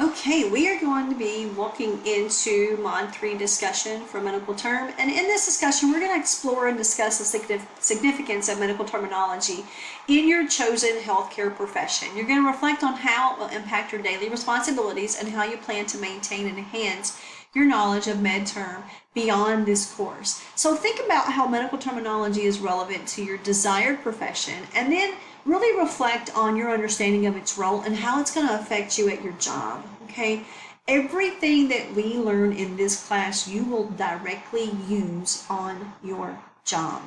Okay, we are going to be walking into Mod 3 discussion for medical term, and in this discussion we're going to explore and discuss the significance of medical terminology in your chosen healthcare profession. You're going to reflect on how it will impact your daily responsibilities and how you plan to maintain and enhance your knowledge of med term beyond this course. So think about how medical terminology is relevant to your desired profession, and then really reflect on your understanding of its role and how it's going to affect you at your job, okay? Everything that we learn in this class, you will directly use on your job.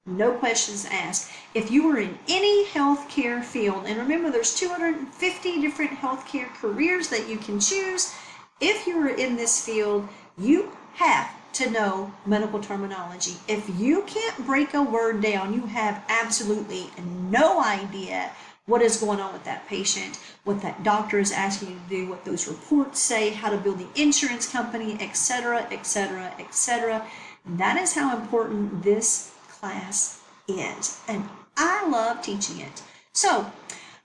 No questions asked. If you are in any healthcare field, and remember there's 250 different healthcare careers that you can choose, if you are in this field, you have to know medical terminology. If you can't break a word down, you have absolutely no idea what is going on with that patient, what that doctor is asking you to do, what those reports say, how to bill the insurance company, etc., etc., etc. That is how important this class is, and I love teaching it. So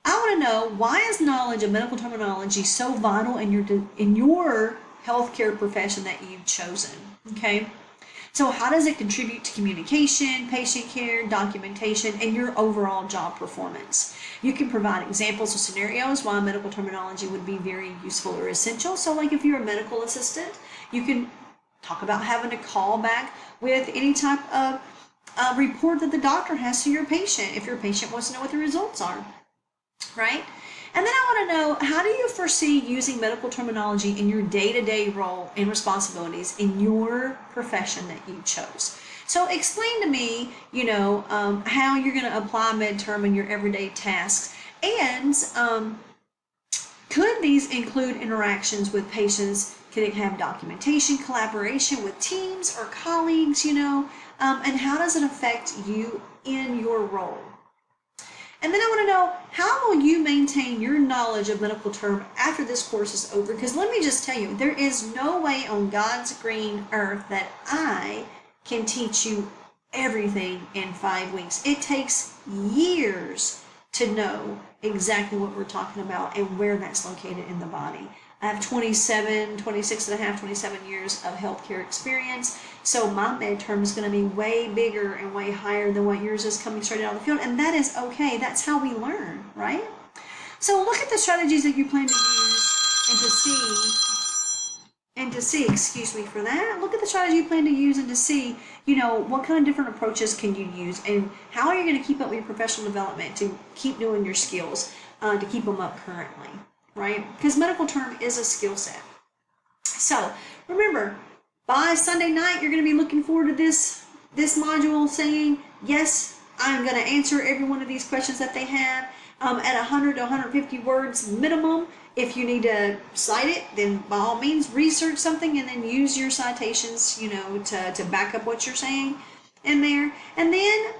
I want to know, why is knowledge of medical terminology so vital in your healthcare profession that you've chosen? Okay, so how does it contribute to communication, patient care, documentation, and your overall job performance? You can provide examples of scenarios why medical terminology would be very useful or essential. So like if you're a medical assistant, you can talk about having to call back with any type of report that the doctor has to your patient if your patient wants to know what the results are, right? And then I want to know, how do you foresee using medical terminology in your day-to-day role and responsibilities in your profession that you chose? So explain to me, how you're going to apply midterm in your everyday tasks, and could these include interactions with patients? Could it have documentation, collaboration with teams or colleagues, and how does it affect you in your role? And then I want to know, how will you maintain your knowledge of medical term after this course is over? Because let me just tell you, there is no way on God's green earth that I can teach you everything in 5 weeks. It takes years to know exactly what we're talking about and where that's located in the body. I have 27 years of healthcare experience, so my midterm is going to be way bigger and way higher than what yours is coming straight out of the field, and that is okay. That's how we learn, right? So look at the strategies that you plan to use and to see, excuse me for that, look at the strategy you plan to use and to see, what kind of different approaches can you use, and how are you going to keep up with your professional development to keep doing your skills, to keep them up currently, right? Because medical term is a skill set. So remember, by Sunday night, you're going to be looking forward to this module saying, yes, I'm going to answer every one of these questions that they have at 100 to 150 words minimum. If you need to cite it, then by all means research something and then use your citations, to back up what you're saying in there. And then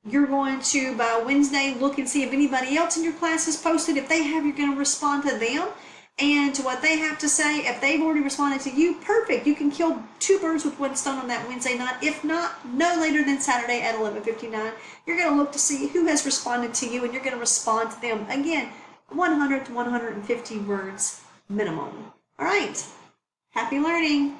you're going to, by Wednesday, look and see if anybody else in your class has posted. If they have, you're going to respond to them and to what they have to say. If they've already responded to you, perfect. You can kill 2 birds with 1 stone on that Wednesday night. If not, no later than Saturday at 11:59. You're going to look to see who has responded to you, and you're going to respond to them. Again, 100 to 150 words minimum. All right. Happy learning.